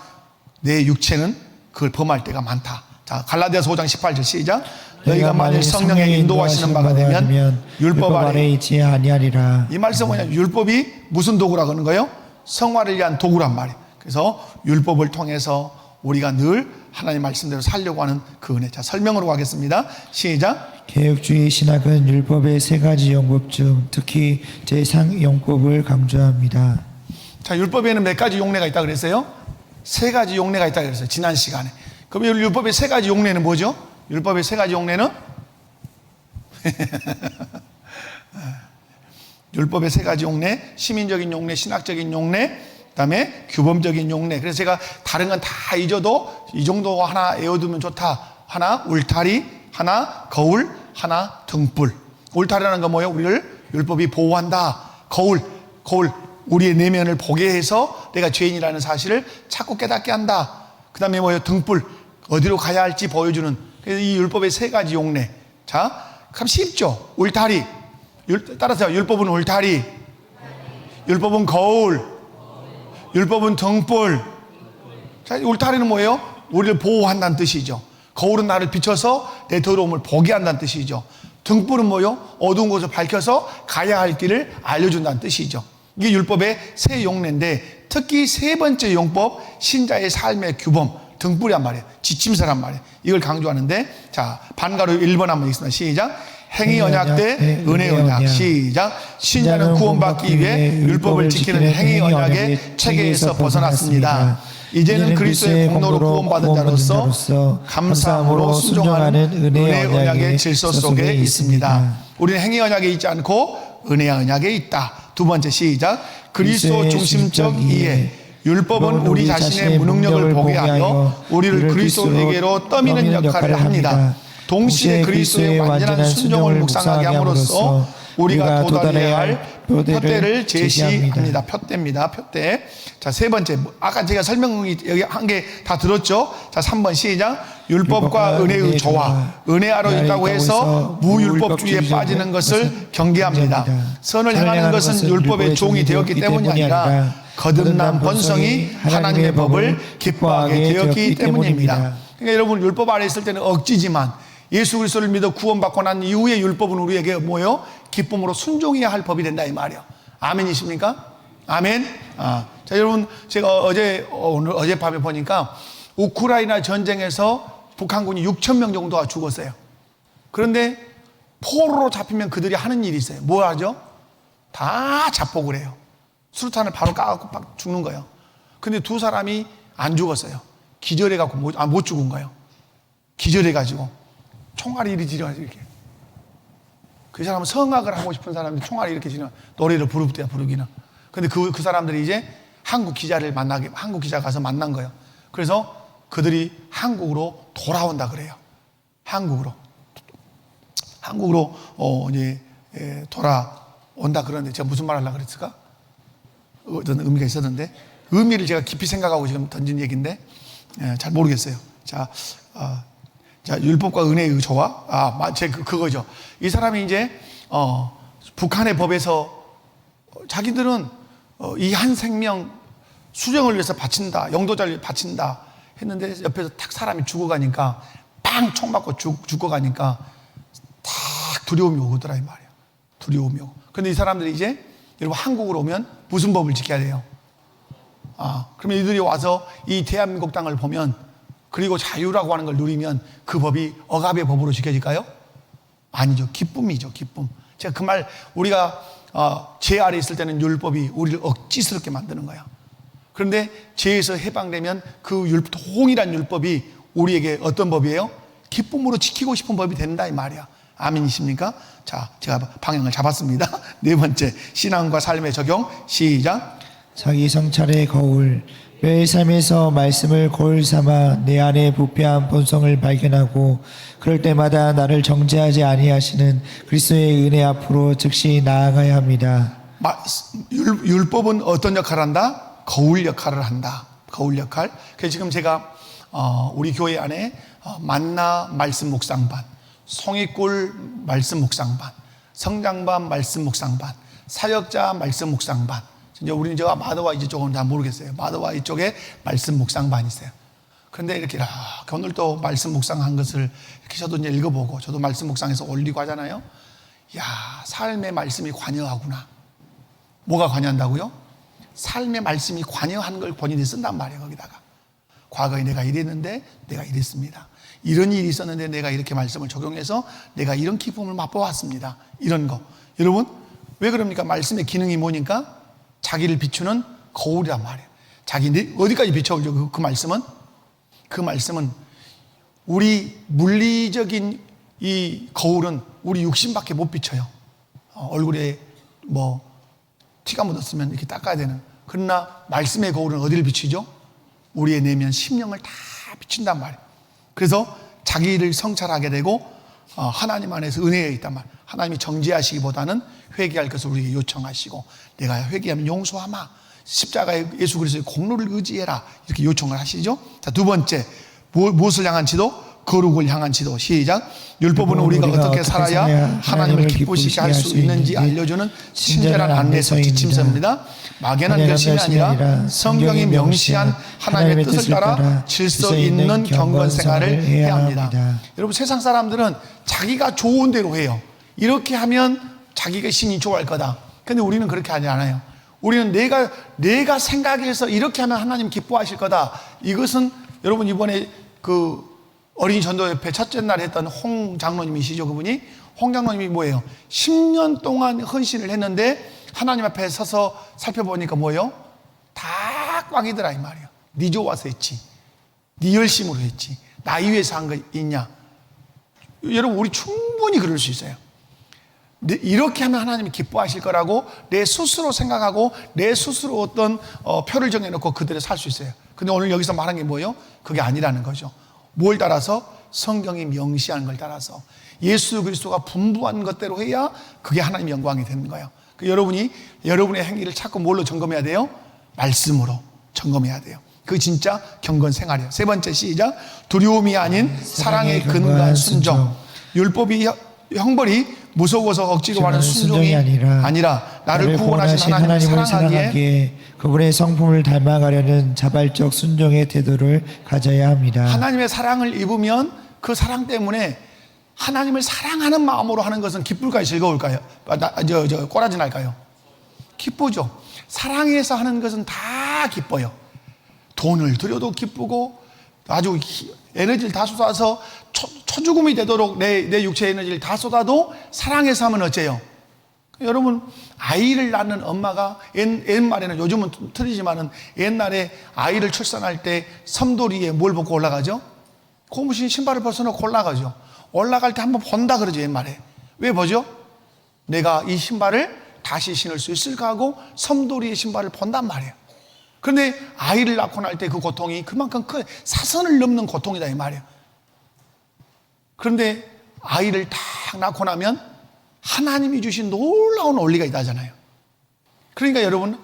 내 육체는 그걸 범할 때가 많다. 자, 갈라디아서 5장 18절 시작. 너희가 만일 성령의 인도하시는 바가 되면 율법 아래 있지 아니하리라. 이 말씀은 뭐냐? 율법이 무슨 도구라고 하는 거예요? 성화를 위한 도구란 말이에요. 그래서 율법을 통해서 우리가 늘 하나님 말씀대로 살려고 하는 그 은혜. 자, 설명으로 가겠습니다. 시작. 개혁주의 신학은 율법의 세 가지 용법 중 특히 제3용법을 강조합니다. 자, 율법에는 몇 가지 용례가 있다 그랬어요? 세 가지 용례가 있다 그랬어요, 지난 시간에. 그럼 율법의 세 가지 용례는 뭐죠? 율법의 세 가지 용례는 율법의 세 가지 용례, 시민적인 용례, 신학적인 용례, 그 다음에 규범적인 용례. 그래서 제가 다른 건 다 잊어도 이 정도 하나 외워두면 좋다. 하나 울타리, 하나 거울, 하나 등불. 울타리라는 건 뭐예요? 우리를 율법이 보호한다. 거울, 우리의 내면을 보게 해서 내가 죄인이라는 사실을 자꾸 깨닫게 한다. 그 다음에 뭐예요? 등불, 어디로 가야 할지 보여주는. 그래서 이 율법의 세 가지 용례. 자, 그럼 쉽죠? 울타리. 따라서 율법은 울타리, 율법은 거울, 율법은 등불. 자, 울타리는 뭐예요? 우리를 보호한다는 뜻이죠. 거울은 나를 비춰서 내 더러움을 보게 한다는 뜻이죠. 등불은 뭐예요? 어두운 곳을 밝혀서 가야 할 길을 알려준다는 뜻이죠. 이게 율법의 세 용례인데, 특히 세 번째 용법, 신자의 삶의 규범, 등불이란 말이에요. 지침서란 말이에요. 이걸 강조하는데, 자, 반가로 1번 한번 읽습니다. 시작. 행위 언약 대 은혜 언약. 시작. 신자는 구원받기 위해 율법을 지키는 행위 언약의 체계에서 벗어났습니다. 이제는 그리스도의 공로로 구원받은 자로서 감사함으로 순종하는 은혜 언약의 질서 속에 있습니다. 우리는 행위 언약에 있지 않고 은혜 언약에 있다. 두 번째 시작. 그리스도 중심적 이해. 율법은 우리 자신의 무능력을 보게 하여 우리를 그리스도에게로 떠미는 역할을 합니다. 동시에 그리스도의 완전한 순종을 묵상하게 함으로써 우리가 도달해야 할 표대를 제시합니다. 표대입니다. 표대. 자, 세 번째. 아까 제가 설명이 여기 한 개 다 들었죠? 자, 3번 시작. 율법과 은혜의 조화. 은혜 아래 있다고 해서 무율법주의에 빠지는 것을 경계합니다. 선을 행하는 것은 율법의 종이 되었기 때문이 아니라 거듭난 본성이 하나님의 법을 기뻐하게 되었기 때문입니다. 그러니까 여러분, 율법 아래 있을 때는 억지지만 예수 그리스도를 믿어 구원받고 난 이후에 율법은 우리에게 뭐예요? 기쁨으로 순종해야 할 법이 된다, 이 말이요. 아멘이십니까? 아멘. 자, 여러분, 제가 어젯밤에 보니까 우크라이나 전쟁에서 북한군이 6,000명 정도가 죽었어요. 그런데 포로로 잡히면 그들이 하는 일이 있어요. 뭐 하죠? 다 자폭을 해요. 수류탄을 바로 까갖고 막 죽는 거예요. 근데 두 사람이 안 죽었어요. 기절해갖고 못 죽은 거예요. 기절해가지고 총알이 이리 지려가지고 이렇게. 그 사람은 성악을 하고 싶은 사람이 총알이 이렇게 지려 노래를 부르대요, 부르기는. 근데 그 사람들이 이제 한국 기자 가서 만난 거예요. 그래서 그들이 한국으로 돌아온다 그래요. 한국으로 이제 돌아온다 그러는데 제가 무슨 말 하려고 그랬을까? 어떤 의미가 있었는데, 의미를 제가 깊이 생각하고 지금 던진 얘기인데 잘 모르겠어요. 자, 율법과 은혜의 조화. 그거죠. 이 사람이 이제 북한의 법에서 자기들은 이 한 생명 수령을 위해서 바친다, 영도자를 바친다 했는데 옆에서 탁 사람이 죽어가니까 빵 총 맞고 죽어가니까 탁 두려움이 오더라, 이 말이야. 두려움이 오고. 근데 이 사람들이 이제 여러분 한국으로 오면 무슨 법을 지켜야 돼요? 그러면 이들이 와서 이 대한민국 땅을 보면, 그리고 자유라고 하는 걸 누리면 그 법이 억압의 법으로 지켜질까요? 아니죠. 기쁨이죠. 기쁨. 제가 그 말, 우리가 죄 아래 있을 때는 율법이 우리를 억지스럽게 만드는 거야. 그런데 죄에서 해방되면 그 동일한 율법이 우리에게 어떤 법이에요? 기쁨으로 지키고 싶은 법이 된다, 이 말이야. 아멘이십니까? 자, 제가 방향을 잡았습니다. 네 번째, 신앙과 삶의 적용. 시작. 자기 성찰의 거울. 매일 삶에서 말씀을 거울 삼아 내 안에 부패한 본성을 발견하고 그럴 때마다 나를 정죄하지 아니하시는 그리스도의 은혜 앞으로 즉시 나아가야 합니다. 율법은 어떤 역할을 한다? 거울 역할을 한다. 거울 역할. 그래서 지금 제가 우리 교회 안에 만나 말씀 묵상반, 송이꿀 말씀 묵상반, 성장반 말씀 묵상반, 사역자 말씀 묵상반. 이제 우리는 제가 마더와 이쪽은 잘 모르겠어요. 마더와 이쪽에 말씀 묵상반이 있어요. 그런데 이렇게 오늘 또 말씀 묵상한 것을 이렇게 저도 이제 읽어보고, 저도 말씀 묵상해서 올리고 하잖아요. 야, 삶의 말씀이 관여하구나. 뭐가 관여한다고요? 삶의 말씀이 관여하는 걸 본인이 쓴단 말이에요. 거기다가 과거에 내가 이랬는데 내가 이랬습니다. 이런 일이 있었는데 내가 이렇게 말씀을 적용해서 내가 이런 기쁨을 맛보았습니다. 이런 거. 여러분, 왜 그럽니까? 말씀의 기능이 뭐니까? 자기를 비추는 거울이란 말이에요. 자기 어디까지 비춰오죠? 그 말씀은? 그 말씀은 우리 물리적인 이 거울은 우리 육신밖에 못 비춰요. 얼굴에 뭐 티가 묻었으면 이렇게 닦아야 되는. 그러나 말씀의 거울은 어디를 비추죠? 우리의 내면 심령을 다 비춘단 말이에요. 그래서 자기를 성찰하게 되고 하나님 안에서 은혜에 있단 말. 하나님이 정죄하시기보다는 회개할 것을 우리에게 요청하시고, 내가 회개하면 용서하마, 십자가에 예수 그리스도의 공로를 의지해라, 이렇게 요청을 하시죠. 자, 두 번째, 무엇을 향한 지도? 거룩을 향한 지도. 시작. 율법은 우리가 어떻게 살아야 하나님을 기쁘시게 할 수 있는지 알려주는 친절한 안내서, 지침서입니다. 막연한 결심이 아니라 성경이 명시한 하나님의 뜻을 따라 질서 있는 경건 생활을 해야 합니다. 여러분, 세상 사람들은 자기가 좋은 대로 해요. 이렇게 하면 자기가 신이 좋아할 거다. 근데 우리는 그렇게 하지 않아요. 우리는 내가 생각해서 이렇게 하면 하나님 기뻐하실 거다. 이것은 여러분, 이번에 그 어린이 전도협회 첫째 날 했던 홍 장로님이시죠. 그분이, 홍 장로님이 뭐예요? 10년 동안 헌신을 했는데 하나님 앞에 서서 살펴보니까 뭐예요? 다 꽝이더라 이 말이에요. 네 좋아서 했지, 네 열심으로 했지, 나 위해서 한 거 있냐? 여러분, 우리 충분히 그럴 수 있어요. 이렇게 하면 하나님이 기뻐하실 거라고 내 스스로 생각하고 내 스스로 어떤 표를 정해놓고 그대로 살 수 있어요. 근데 오늘 여기서 말한 게 뭐예요? 그게 아니라는 거죠. 뭘 따라서? 성경이 명시한 걸 따라서 예수 그리스도가 분부한 것대로 해야 그게 하나님 영광이 되는 거예요. 여러분이 여러분의 행위를 자꾸 뭘로 점검해야 돼요? 말씀으로 점검해야 돼요. 그 진짜 경건 생활이에요. 세 번째, 시작. 두려움이 아닌 사랑의 근간 순종. 율법이 형벌이 무서워서 억지로 하는 순종이 아니라 나를 구원하신 하나님을 사랑하기에 그분의 성품을 닮아가려는 자발적 순종의 태도를 가져야 합니다. 하나님의 사랑을 입으면 그 사랑 때문에 하나님을 사랑하는 마음으로 하는 것은 기쁠까요? 즐거울까요? 꼬라지 날까요? 기쁘죠. 사랑해서 하는 것은 다 기뻐요. 돈을 들여도 기쁘고, 아주 에너지를 다 쏟아서 초죽음이 되도록 내 육체의 에너지를 다 쏟아도 사랑해서 하면 어째요? 여러분, 아이를 낳는 엄마가 옛말에는, 요즘은 틀리지만은 옛날에 아이를 출산할 때 섬돌이에 뭘 벗고 올라가죠? 고무신 신발을 벗어놓고 올라가죠. 올라갈 때 한번 본다 그러죠, 옛말에. 왜 보죠? 내가 이 신발을 다시 신을 수 있을까 하고 섬돌이의 신발을 본단 말이에요. 그런데 아이를 낳고 날 때 그 고통이 그만큼 큰 사선을 넘는 고통이다 이 말이에요. 그런데 아이를 딱 낳고 나면 하나님이 주신 놀라운 원리가 있다잖아요. 그러니까 여러분,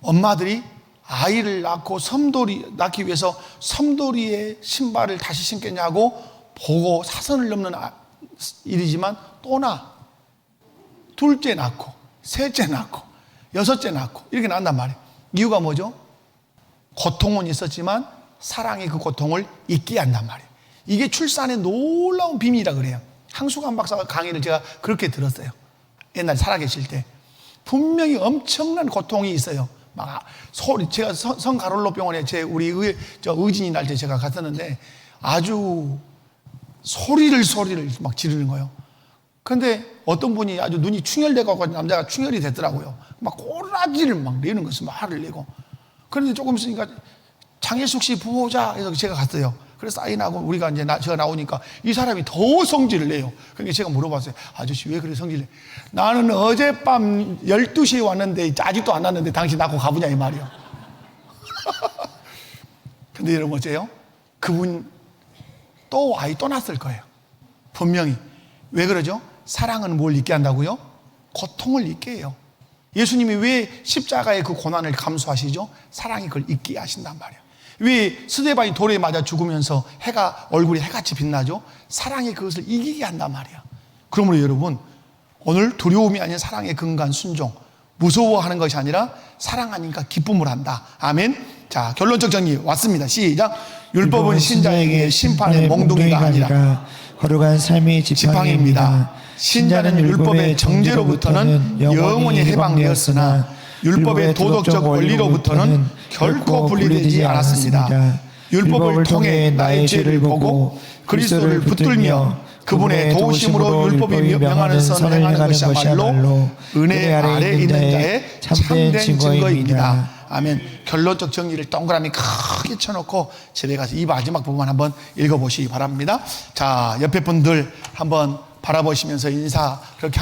엄마들이 아이를 낳기 위해서 섬돌이의 신발을 다시 신겠냐고 보고 사선을 넘는 일이지만, 또 둘째 낳고 셋째 낳고 여섯째 낳고 이렇게 낳는단 말이에요. 이유가 뭐죠? 고통은 있었지만 사랑이 그 고통을 잊게 한단 말이에요. 이게 출산의 놀라운 비밀이라 그래요. 항수관 박사가 강의를 제가 그렇게 들었어요. 옛날에 살아계실 때 분명히 엄청난 고통이 있어요. 막 제가 성가롤로 병원에 우리 의진이 날 때 제가 갔었는데 아주 소리를 막 지르는 거예요. 근데 어떤 분이 아주 눈이 충혈되고 남자가 충혈이 됐더라고요. 막 꼬라지를 막 내는 것을 말을 내고. 그런데 조금 있으니까 장혜숙 씨 부호자 해서 제가 갔어요. 그래서 사인하고 제가 나오니까 이 사람이 더 성질을 내요. 그러니까 제가 물어봤어요. 아저씨 왜 그래 성질 내? 나는 어젯밤 12시에 왔는데 아직도 안 왔는데 당신 낳고 가보냐 이 말이요. 근데 여러분 어째요? 그분 아이 또 낳았을 거예요. 분명히. 왜 그러죠? 사랑은 뭘 잊게 한다고요? 고통을 잊게 해요. 예수님이 왜 십자가의 그 고난을 감수하시죠? 사랑이 그걸 잊게 하신단 말이에요. 왜 스데반이 돌에 맞아 죽으면서 얼굴이 해같이 빛나죠? 사랑이 그것을 이기게 한단 말이에요. 그러므로 여러분, 오늘 두려움이 아닌 사랑의 근간 순종, 무서워하는 것이 아니라 사랑하니까 기쁨을 한다. 아멘. 자, 결론적 정리 왔습니다. 시작. 율법은 신자에게 심판의 몽둥이가 아니라 거룩한 삶의 지팡이입니다. 신자는 율법의 정죄로부터는 영원히 해방되었으나 율법의 도덕적 원리로부터는 결코 분리되지 않았습니다. 율법을 통해 나의 죄를 보고 그리스도를 붙들며 그분의 도우심으로 율법이 명하는 선을 행하는 것이야말로 은혜 아래 있는 자의 참된 증거입니다. 아멘. 결론적 정리를 동그라미 크게 쳐놓고 집에 가서 이 마지막 부분 한번 읽어보시기 바랍니다. 자, 옆에 분들 한번 바라보시면서 인사 그렇게